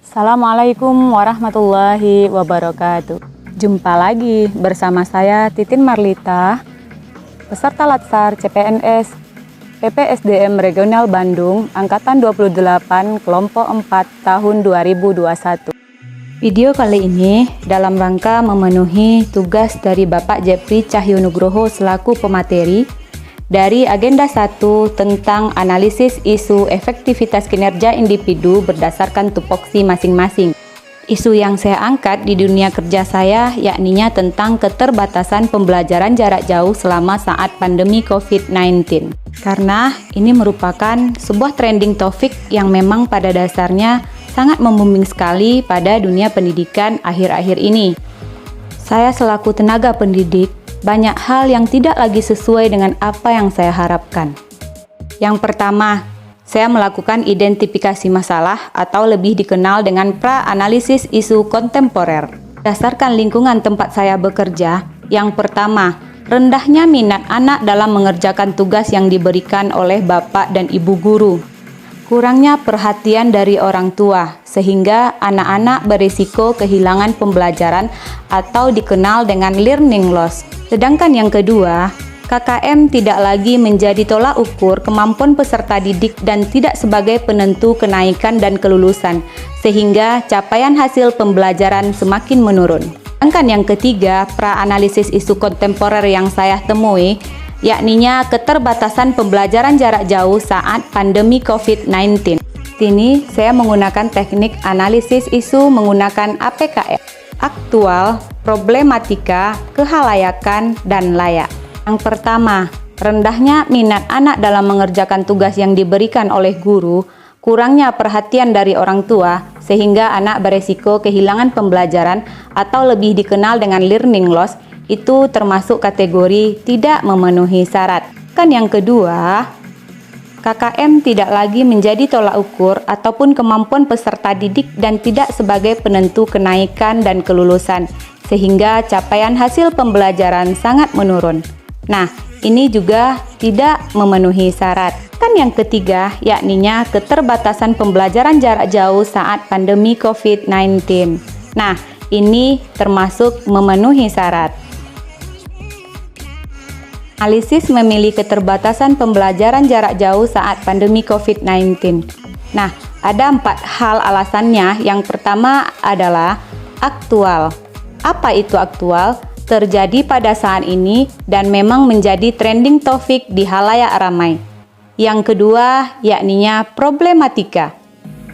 Assalamualaikum warahmatullahi wabarakatuh. Jumpa lagi bersama saya Titin Marlita, peserta Latsar CPNS PPSDM Regional Bandung Angkatan 28 Kelompok 4 tahun 2021. Video kali ini dalam rangka memenuhi tugas dari Bapak Jeffrey Cahyonugroho selaku pemateri dari agenda 1 tentang analisis isu efektivitas kinerja individu berdasarkan tupoksi masing-masing. Isu yang saya angkat di dunia kerja saya yakninya tentang keterbatasan pembelajaran jarak jauh selama saat pandemi COVID-19. Karena ini merupakan sebuah trending topik yang memang pada dasarnya sangat membooming sekali pada dunia pendidikan akhir-akhir ini. Saya selaku tenaga pendidik, banyak hal yang tidak lagi sesuai dengan apa yang saya harapkan. Yang pertama, saya melakukan identifikasi masalah atau lebih dikenal dengan pra-analisis isu kontemporer. Berdasarkan lingkungan tempat saya bekerja, yang pertama, rendahnya minat anak dalam mengerjakan tugas yang diberikan oleh bapak dan ibu guru. Kurangnya perhatian dari orang tua, sehingga anak-anak berisiko kehilangan pembelajaran atau dikenal dengan learning loss. Sedangkan yang kedua, KKM tidak lagi menjadi tolak ukur kemampuan peserta didik dan tidak sebagai penentu kenaikan dan kelulusan, sehingga capaian hasil pembelajaran semakin menurun. Sedangkan yang ketiga, pra-analisis isu kontemporer yang saya temui, yakninya keterbatasan pembelajaran jarak jauh saat pandemi COVID-19. Sini saya menggunakan teknik analisis isu menggunakan APKR, aktual, problematika, kehalayakan, dan layak. Yang pertama, rendahnya minat anak dalam mengerjakan tugas yang diberikan oleh guru, kurangnya perhatian dari orang tua, sehingga anak beresiko kehilangan pembelajaran atau lebih dikenal dengan learning loss, itu termasuk kategori tidak memenuhi syarat. Kan yang kedua, KKM tidak lagi menjadi tolak ukur ataupun kemampuan peserta didik dan tidak sebagai penentu kenaikan dan kelulusan, sehingga capaian hasil pembelajaran sangat menurun. Nah, ini juga tidak memenuhi syarat. Kan yang ketiga, yakninya keterbatasan pembelajaran jarak jauh saat pandemi COVID-19. Nah, ini termasuk memenuhi syarat. Analisis memilih keterbatasan pembelajaran jarak jauh saat pandemi COVID-19. Nah, ada 4 hal alasannya. Yang pertama adalah aktual. Apa itu aktual? Terjadi pada saat ini dan memang menjadi trending topik di halayak ramai. Yang kedua, yakninya problematika.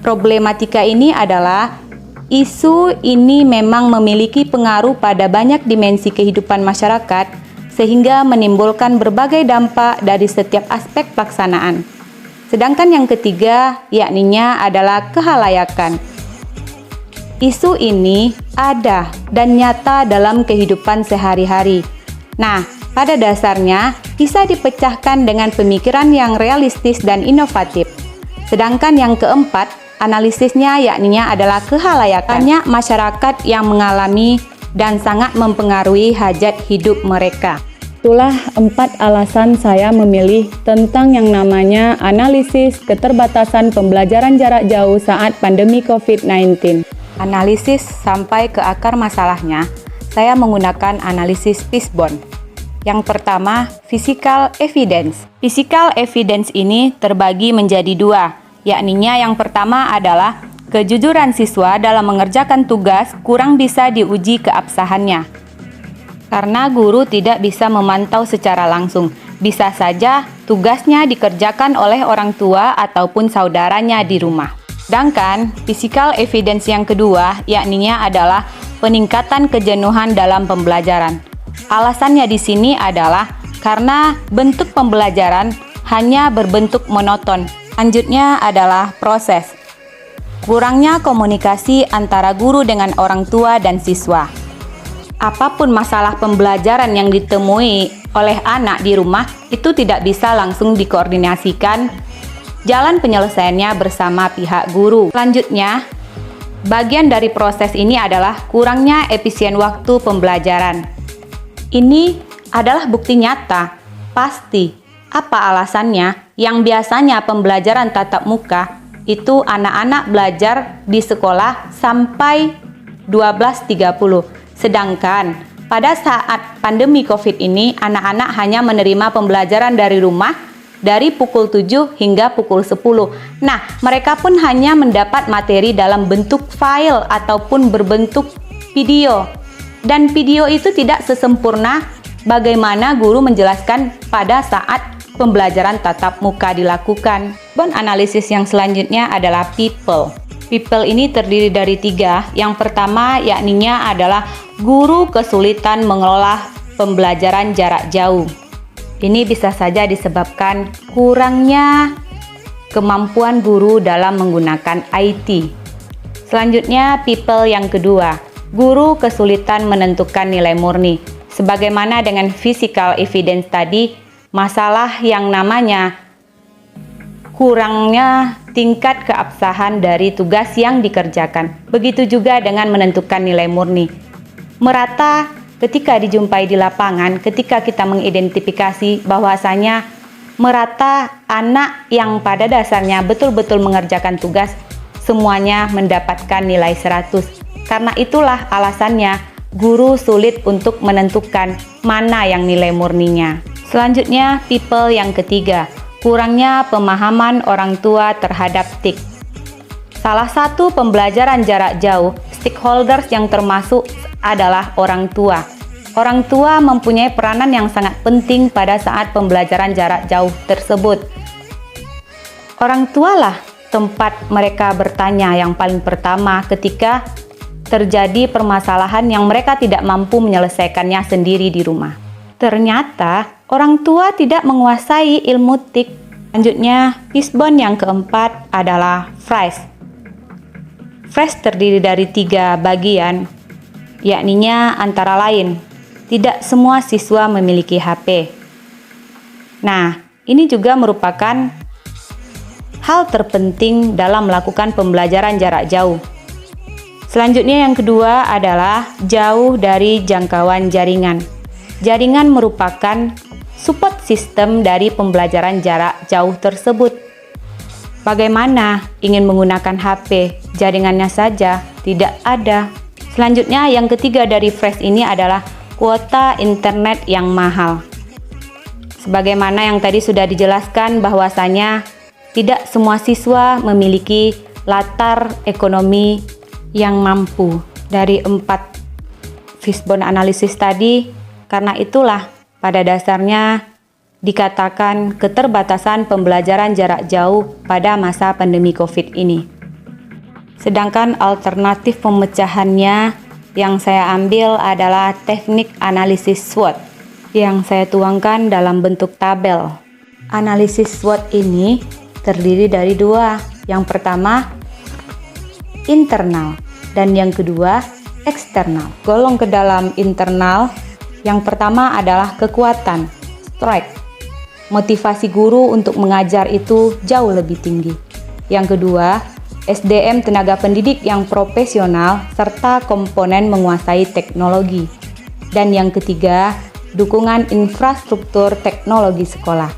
Problematika ini adalah isu ini memang memiliki pengaruh pada banyak dimensi kehidupan masyarakat, sehingga menimbulkan berbagai dampak dari setiap aspek pelaksanaan. Sedangkan yang ketiga, yakninya adalah kehalayakan. Isu ini ada dan nyata dalam kehidupan sehari-hari. Nah, pada dasarnya bisa dipecahkan dengan pemikiran yang realistis dan inovatif. Sedangkan yang keempat, analisisnya yakninya adalah kehalayakan. Banyak masyarakat yang mengalami dan sangat mempengaruhi hajat hidup mereka. Itulah 4 alasan saya memilih tentang yang namanya analisis keterbatasan pembelajaran jarak jauh saat pandemi COVID-19. Analisis sampai ke akar masalahnya, saya menggunakan analisis Fishbone. Yang pertama, physical evidence. Physical evidence ini terbagi menjadi 2, yakninya yang pertama adalah kejujuran siswa dalam mengerjakan tugas kurang bisa diuji keabsahannya. Karena guru tidak bisa memantau secara langsung, bisa saja tugasnya dikerjakan oleh orang tua ataupun saudaranya di rumah. Sedangkan physical evidence yang kedua, yakninya adalah peningkatan kejenuhan dalam pembelajaran. Alasannya di sini adalah karena bentuk pembelajaran hanya berbentuk monoton. Selanjutnya adalah proses. Kurangnya komunikasi antara guru dengan orang tua dan siswa. Apapun masalah pembelajaran yang ditemui oleh anak di rumah, itu tidak bisa langsung dikoordinasikan jalan penyelesaiannya bersama pihak guru. Selanjutnya, bagian dari proses ini adalah kurangnya efisien waktu pembelajaran. Ini adalah bukti nyata, pasti. Apa alasannya? Yang biasanya pembelajaran tatap muka itu anak-anak belajar di sekolah sampai 12.30. Sedangkan pada saat pandemi COVID ini, anak-anak hanya menerima pembelajaran dari rumah dari pukul 7 hingga pukul 10. Nah, mereka pun hanya mendapat materi dalam bentuk file ataupun berbentuk video. Dan video itu tidak sesempurna bagaimana guru menjelaskan pada saat pembelajaran tatap muka dilakukan. Analisis yang selanjutnya adalah people. People ini terdiri dari 3. Yang pertama yakninya adalah guru kesulitan mengelola pembelajaran jarak jauh. Ini bisa saja disebabkan kurangnya kemampuan guru dalam menggunakan IT. Selanjutnya people yang kedua, guru kesulitan menentukan nilai murni. Sebagaimana dengan physical evidence tadi, masalah yang namanya kurangnya tingkat keabsahan dari tugas yang dikerjakan. Begitu juga dengan menentukan nilai murni. Merata ketika dijumpai di lapangan, ketika kita mengidentifikasi bahwasanya merata anak yang pada dasarnya betul-betul mengerjakan tugas, semuanya mendapatkan nilai 100. Karena itulah alasannya guru sulit untuk menentukan mana yang nilai murninya. Selanjutnya, people yang ketiga, kurangnya pemahaman orang tua terhadap TIK. Salah satu pembelajaran jarak jauh, stakeholders yang termasuk adalah orang tua. Orang tua mempunyai peranan yang sangat penting pada saat pembelajaran jarak jauh tersebut. Orang tualah tempat mereka bertanya yang paling pertama ketika terjadi permasalahan yang mereka tidak mampu menyelesaikannya sendiri di rumah. Ternyata orang tua tidak menguasai ilmu TIK. Selanjutnya, fishbone yang keempat adalah phrase. Phrase terdiri dari 3 bagian, yakninya antara lain, tidak semua siswa memiliki HP. Nah, ini juga merupakan hal terpenting dalam melakukan pembelajaran jarak jauh. Selanjutnya yang kedua adalah jauh dari jangkauan jaringan. Jaringan merupakan support system dari pembelajaran jarak jauh tersebut. Bagaimana ingin menggunakan HP, jaringannya saja tidak ada. Selanjutnya yang ketiga dari phrase ini adalah kuota internet yang mahal. Sebagaimana yang tadi sudah dijelaskan bahwasanya tidak semua siswa memiliki latar ekonomi yang mampu. Dari 4 fishbone analisis tadi, karena itulah pada dasarnya dikatakan keterbatasan pembelajaran jarak jauh pada masa pandemi COVID ini. Sedangkan alternatif pemecahannya yang saya ambil adalah teknik analisis SWOT yang saya tuangkan dalam bentuk tabel. Analisis SWOT ini terdiri dari 2. Yang pertama, internal, dan yang kedua, eksternal. Golong ke dalam internal, yang pertama adalah kekuatan, strength. Motivasi guru untuk mengajar itu jauh lebih tinggi. Yang kedua, SDM tenaga pendidik yang profesional serta komponen menguasai teknologi. Dan yang ketiga, dukungan infrastruktur teknologi sekolah.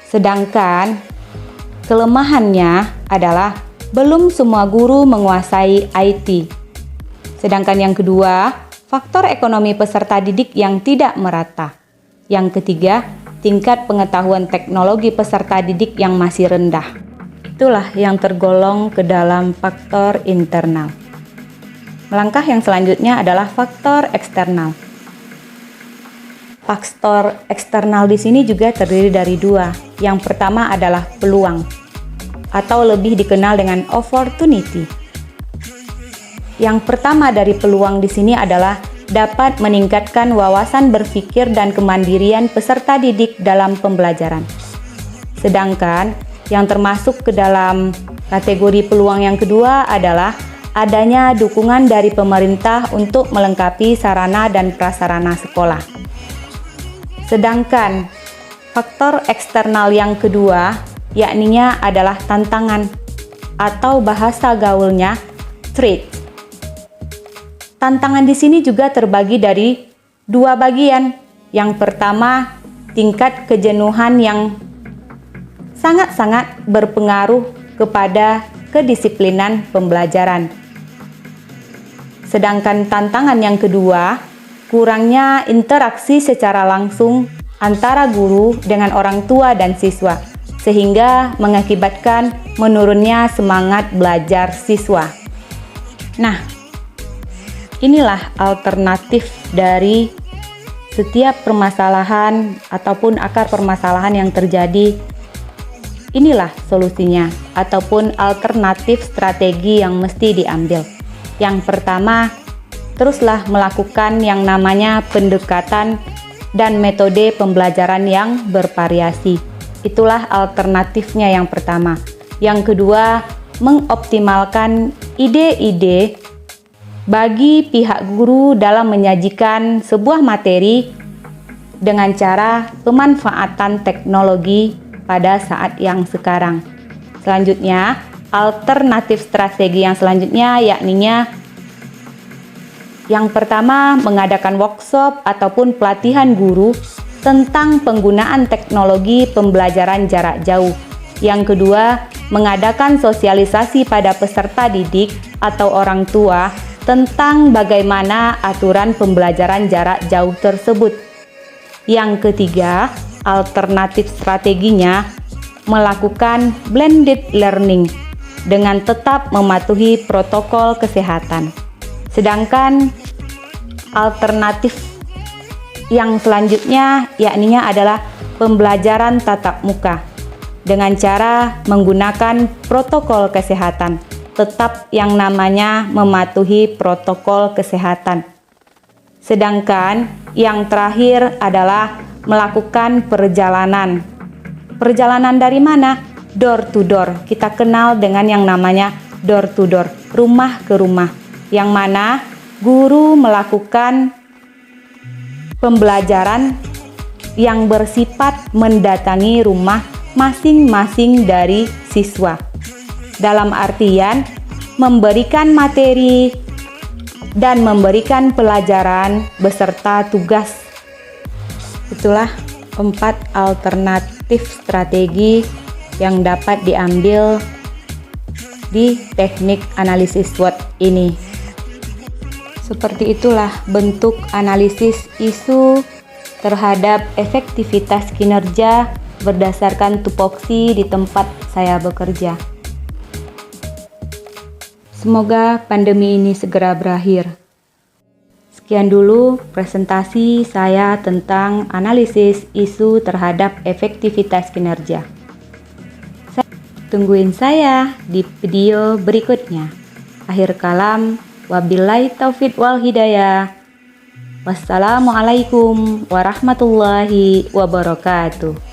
Sedangkan kelemahannya adalah belum semua guru menguasai IT. Sedangkan yang kedua, faktor ekonomi peserta didik yang tidak merata. Yang ketiga, tingkat pengetahuan teknologi peserta didik yang masih rendah. Itulah yang tergolong ke dalam faktor internal. Langkah yang selanjutnya adalah faktor eksternal. Faktor eksternal di sini juga terdiri dari 2. Yang pertama adalah peluang, atau lebih dikenal dengan opportunity. Yang pertama dari peluang di sini adalah dapat meningkatkan wawasan berpikir dan kemandirian peserta didik dalam pembelajaran. Sedangkan yang termasuk ke dalam kategori peluang yang kedua adalah adanya dukungan dari pemerintah untuk melengkapi sarana dan prasarana sekolah. Sedangkan faktor eksternal yang kedua yakninya adalah tantangan atau bahasa gaulnya threat. Tantangan di sini juga terbagi dari 2 bagian. Yang pertama, tingkat kejenuhan yang sangat-sangat berpengaruh kepada kedisiplinan pembelajaran. Sedangkan tantangan yang kedua, kurangnya interaksi secara langsung antara guru dengan orang tua dan siswa, sehingga mengakibatkan menurunnya semangat belajar siswa. Nah, inilah alternatif dari setiap permasalahan ataupun akar permasalahan yang terjadi. Inilah solusinya ataupun alternatif strategi yang mesti diambil. Yang pertama, teruslah melakukan yang namanya pendekatan dan metode pembelajaran yang bervariasi. Itulah alternatifnya yang pertama. Yang kedua, mengoptimalkan ide-ide bagi pihak guru dalam menyajikan sebuah materi dengan cara pemanfaatan teknologi pada saat yang sekarang. Selanjutnya, alternatif strategi yang selanjutnya yakninya yang pertama, mengadakan workshop ataupun pelatihan guru tentang penggunaan teknologi pembelajaran jarak jauh. Yang kedua, mengadakan sosialisasi pada peserta didik atau orang tua tentang bagaimana aturan pembelajaran jarak jauh tersebut. Yang ketiga, alternatif strateginya melakukan blended learning dengan tetap mematuhi protokol kesehatan. Sedangkan alternatif yang selanjutnya yakninya adalah pembelajaran tatap muka dengan cara menggunakan protokol kesehatan, tetap yang namanya mematuhi protokol kesehatan. Sedangkan yang terakhir adalah melakukan perjalanan. Perjalanan dari mana? Door to door. Kita kenal dengan yang namanya door to door, rumah ke rumah, yang mana guru melakukan pembelajaran yang bersifat mendatangi rumah masing-masing dari siswa. Dalam artian memberikan materi dan memberikan pelajaran beserta tugas. Itulah 4 alternatif strategi yang dapat diambil di teknik analisis SWOT ini. Seperti itulah bentuk analisis isu terhadap efektivitas kinerja berdasarkan tupoksi di tempat saya bekerja. Semoga pandemi ini segera berakhir. Sekian dulu presentasi saya tentang analisis isu terhadap efektivitas kinerja. Tungguin saya di video berikutnya. Akhir kalam, wabillahi taufiq wal hidayah. Wassalamualaikum warahmatullahi wabarakatuh.